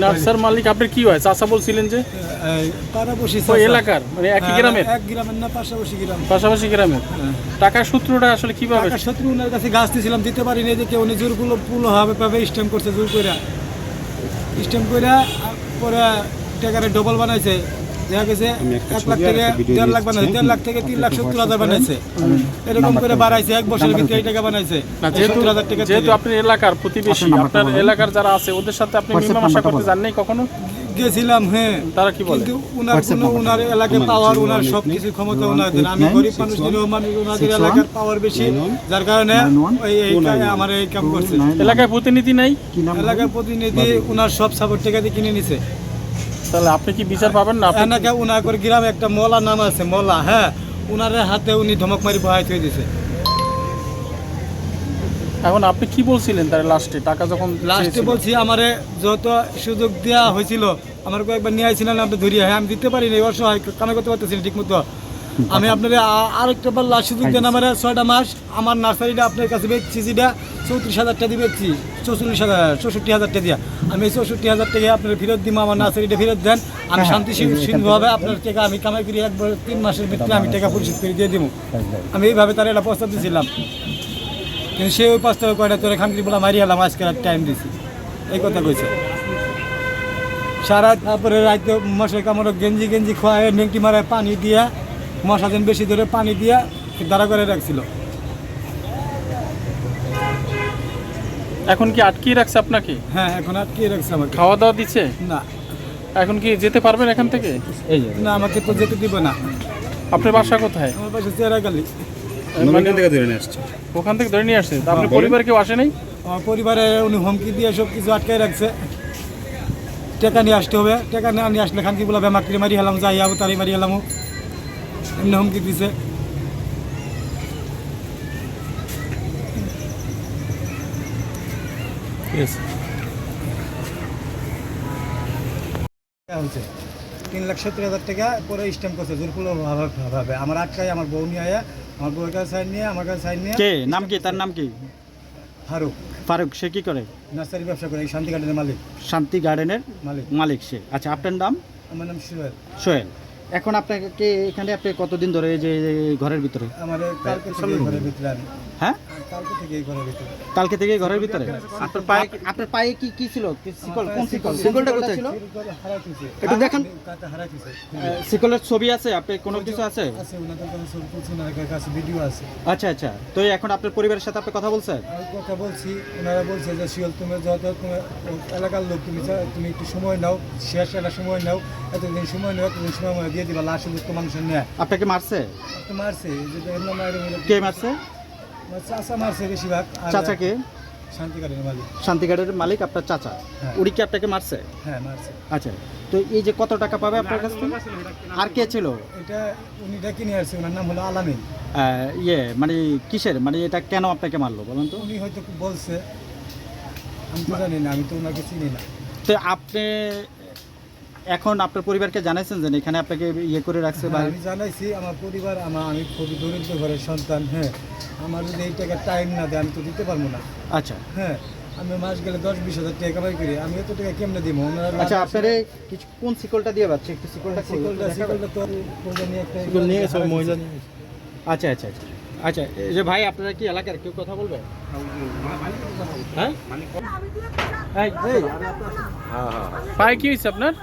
নার্সার মালিক আপনার কি হয়? চাচা বলছিলেন যে পাড়াপড়শি ওই এলাকার, মানে একই গ্রামের? এক গ্রামের না, পাশাপাশি গ্রামের। টাকার সূত্রটা আসলে কিভাবে? টাকার সূত্র ওনার কাছে গাছ দিয়েছিলাম, দিতে পারিনি, এদিকে উনি জোর পুলো হবে পাবে স্ট্যাম্প করছে, জোর করে স্ট্যাম্প করে পরে টাকারে ডবল বানাইছে। দেখা গেছে 1 লাখ থেকে 1.5 লাখ বানাইছে, 1.5 লাখ থেকে 3,70,000 বানাইছে, এরকম করে বাড়াইছে। 1 বছরের ভিতরে এই টাকা বানাইছে। যেহেতু আপনার এলাকার প্রতিবেশী, আপনার এলাকার যারা আছে ওদের সাথে আপনি মীমাংসা করতে যান নাই কখনো? গেছিলাম, হ্যাঁ। তারা কি বলে? কিন্তু উনার এলাকায় পাওয়ার, উনার সবকিছু ক্ষমতা ওনাদের। আমি গরিব মানুষ, ওনাদের এলাকার পাওয়ার বেশি, যার কারণে আমার এই কাম করছে। এলাকায় প্রতিনিধি নাই? এলাকার প্রতিনিধি উনার সব সাপোর্ট টাকা দিয়ে কিনে নিছে। তাহলে আপনি কি বিচার পাবেন না? এনাকে উনার গ্রামে একটা মোলা নাম আছে, মোলা, হ্যাঁ, উনার হাতে উনি ধমক মারি বহাই থয়ে দিছে। এখন আপনি কি বলছিলেন তার লাস্টে, টাকা যখন লাস্টে বলছি আমারে যত সুযোগ দেওয়া হয়েছিল, আমার কয়েকবার নিয়ে আইছিলেন আপনি ধরিয়ে, হ্যাঁ আমি দিতে পারিনি, অসহায় কামে করতে পারতেছি না ঠিক মতো। আমি আপনার আরেকটা বার লাস্ট সুযোগ দেন, আমার 6টা মাস আমার নার্সারিটা আপনার কাছে বেচছি, যেটা 34,000 টাকা দিয়ে বেচছি, 64,000 টাকা দিয়া। আমি এই 64,000 টাকা আপনার ফেরত দিব, আমার নার্সারিটা ফেরত দেন, আমি শান্তিশীলভাবে আপনার টাকা আমি কামাই করি, 3 মাসের ভিতরে আমি টাকা পরিশোধ করে দিয়ে দিব। আমি এইভাবে তার একটা প্রস্তাব দিয়েছিলাম, কিন্তু সে ওই প্রস্তাব কয়টা তোরা খামকি বলা মারি হলাম, আজকে আর টাইম দিছি, এই কথা কইছে। সারা তারপরে রাইতে মশাই কামড় গেঞ্জি খোয়ায়, নেংটি মারায় পানি দিয়া, মশা দিন বেশি ধরে পানি দিয়া দাঁড়া করে রাখছিল। এখন কি আটকিয়ে রাখছে আপনাকে? হ্যাঁ, এখন আটকিয়ে রাখছে আমাকে। খাওয়া দাওয়া দিচ্ছে না। এখন কি যেতে পারবেন এখান থেকে? না, আমাকে তো যেতে দিব না। আপনার বাসা কোথায়? আমার বাসা চেরাগালি। ওখান থেকে ধরে নিয়ে আসছে? আপনার পরিবার কেউ আসে নাই? আমার পরিবারে উনি হুমকি দিয়ে সব কিছু আটকাই রাখছে, টাকা নিয়ে আসতে হবে, টাকা না নিয়ে আসলে খানকি বলা বেমাকড়ি মারি হেলাম, যাই যাবো তারই মারি হেলাম, এমনি হুমকি দিছে। হচ্ছে 3,70,000 টাকা পরে স্ট্যাম্প করছে, জোরপুলো ভাবে আমার আটকায়, আমার বউ নিয়ে আয়া, আমার বউয়ের কাছে সাইন নিয়ে, আমার কাছে সাইন নিয়ে। কে নাম কি? তার নাম কি? ফারুক। সে কি করে? নার্সারি ব্যবসা করে, এই শান্তি গার্ডেনের মালিক। শান্তি গার্ডেনের মালিক সে। আচ্ছা, আপনার নাম? আমার নাম সোহেল। এখন আপনাকে এখানে আপনি কতদিন ধরে যে ঘরের ভিতরে? আমাদের কালকে থেকে ঘরের ভিতরে। আমি হ্যাঁ, কালকে থেকে ঘরের ভিতরে। কালকে থেকে ঘরের ভিতরে। আপনার পায়ে কি ছিল? শিকল? কোন শিকল? শিকলটা কোথায় ছিল? একটু দেখেন। শিকলের ছবি আছে? আপনি কোনো কিছু আছে? আছে, ওনাদের কাছে ছবি তুলছি, ওনাদের কাছে ভিডিও আছে। আচ্ছা, তো এখন আপনার পরিবারের সাথে আপনি কথা বলছেন? আমি কথা বলছি, ওনারা বলছে যে শিওল তুমি যত তুমি এলাকার লোক, তুমি একটু সময় নাও, শেষ একটা সময় নাও, এতদিন সময় নাও, এতদিন সময় দিয়ে দিবা, লাশ যুক্ত মানুষের নেয়। আপনাকে মারছে? মারছে, কে মারছে? চাচা মারছে বেশিরভাগ। চাচাকে? শান্তি গার্ডেনের মালিক। শান্তি গার্ডেনের মালিক আপনার চাচা? উনি কি আপনাকে মারছে? হ্যাঁ, মারছে। আচ্ছা, তো এই যে কত টাকা পাবে আপনার কাছ থেকে? আর কে ছিল? এটা উনি ডেকে নিয়ে আসছে, ওনার নাম হলো আলামিন। মানে কিসের, মানে এটা কেন আপনাকে মারলো বলুন তো? উনি হয়তো বলছে, আমি তো জানি না, আমি তো ওনাকে চিনি না। তো আপনি এখন আপনার পরিবারকে জানাইছেন যে এখানে আপনাকে করে রাখছে? আমি জানাইছি আমার পরিবার, আমি খুবই দরিদ্র ঘরের সন্তান, হ্যাঁ, আমার যদি এই টাকা টাইম না দেয় আমি তো দিতে পারবো না। আচ্ছা, হ্যাঁ, আমি মাস গেলে 10-20 হাজার টাকা কামাই করি, আমি এত টাকা কেমনে দিব? আচ্ছা, আপনার কিছু কোন শিকলটা দিয়ে পাচ্ছে? একটু শিকলটা তো নিয়ে একটা নিয়ে গেছে, মহিলা নিয়ে গেছে। আচ্ছা, এই যে ভাই, আপনারা কি এলাকার কেউ কথা বলবে? হ্যাঁ, পায়ে কি হয়েছে আপনার?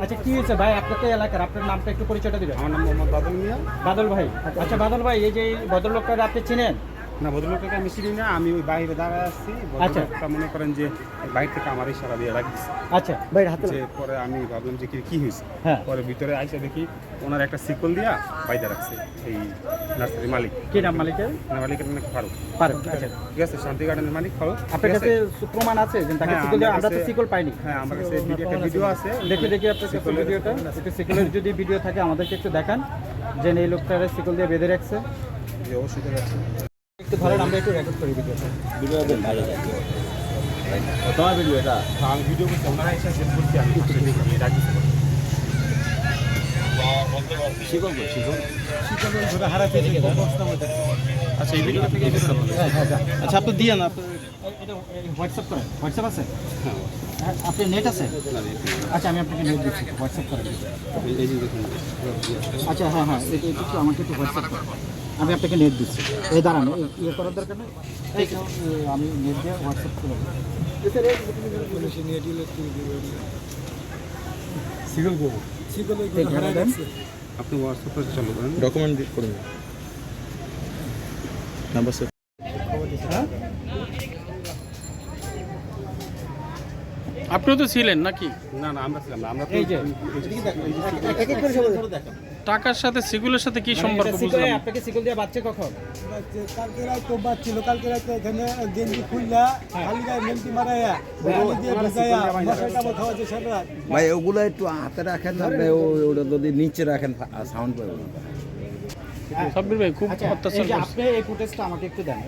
আচ্ছা, কি হয়েছে ভাই? আপনার তো এলাকার, আপনার নামটা একটু পরিচয়টা দিবেন। আমার নাম মোহাম্মদ বাদল মিয়া। বাদল ভাই। আচ্ছা, বাদল ভাই, এই যে ভদ্রলোকটা আপনি চিনেন? না, ভদ্রলোকটাকে আমি চিনি না, আমি ওই বাইরে দাঁড়ায় আসছি। ভদ্রলোকটা মনে করেন যে বাইরে থেকে আমার ইশারা দিয়ে রাখছে। আচ্ছা ভাই, হাতে যে পরে আমি ভাবলাম যে কি হয়েছে। হ্যাঁ, পরে ভিতরে আইসা দেখি ওনার একটা শিকল দিয়া বাইরে রাখছে এই নার্সারি মালিক। কি নাম মালিকের? মালিকের নাম ফারুক। আচ্ছা, ঠিক আছে, শান্তি গার্ডেনের মালিক ফারুক। আপনার কাছে প্রমাণ আছে যে তাকে শিকল দেওয়া? আমরা তো শিকল পাইনি। হ্যাঁ, আমার কাছে একটা ভিডিও আছে। দেখি আপনার কাছে ভিডিওটা। একটু শিকলের যদি ভিডিও থাকে আমাদেরকে একটু দেখান, যে এই লোকটার শিকল দিয়ে বেঁধে রাখছে। অবশ্যই একটু ধরেন, আমরা একটু রেকর্ড করি ভিডিওটা। তোমার ভিডিও এটা আমি ভিডিও করছি, ওনারা এসে শেষ করছি, আমি রাখছি। শিকল ধরে হারাইতেছে বক্সটার মধ্যে। আচ্ছা এই ভিডিওটা থেকে এডিট করতে হবে। আচ্ছা আপনি দিয়ে না এটা হোয়াটসঅ্যাপ করেন, হোয়াটসঅ্যাপ আছে? হ্যাঁ, আপনি নেট আছে? আচ্ছা আমি আপনাকে নেট দিচ্ছি, হোয়াটসঅ্যাপ করেন। আচ্ছা হ্যাঁ হ্যাঁ, এটা একটু আমাকে একটু হোয়াটসঅ্যাপ করেন, আমি আপনাকে নেট দিচ্ছি। এই দাঁড়ান, ইয়ে করার দরকার নেই, আমি নেট দিয়ে হোয়াটসঅ্যাপ করে দেবো। পুলিশ নিয়ে ডিলেট করে দিবে। শিকল এই ঘরে দেন। আপনি হোয়াটসঅ্যাপে চালু করেন। ডকুমেন্ট করে দিন নাম্বার সেভ। আপনিও তো ছিলেন নাকি? না না আমরা ছিলাম না, আমরা তো এই যে এক এক করে সবাই দেখেন। টাকার সাথে সিগুলের সাথে কি সম্পর্ক বুঝলাম না। আপনাকে সিকল দিয়ে বাচ্চা কখন? কালকে রাত তো বাদ ছিল, কালকে রাতে এখানে গেঞ্জি খুললা খালি গায়ে মেলটি মারাইয়া পানি দিয়ে ভিজাইয়া মশাটা খাওয়াচ্ছে সারা রাত। ভাই ওগুলো একটু হাতে রাখেন, আপনি ওটা যদি নিচে রাখেন সাউন্ড পাবে না। সাব্বির ভাই খুব আচ্ছা অত্যাচার এই যে করছে। আপনি এই ফুটেজটা আমাকে একটু দেন।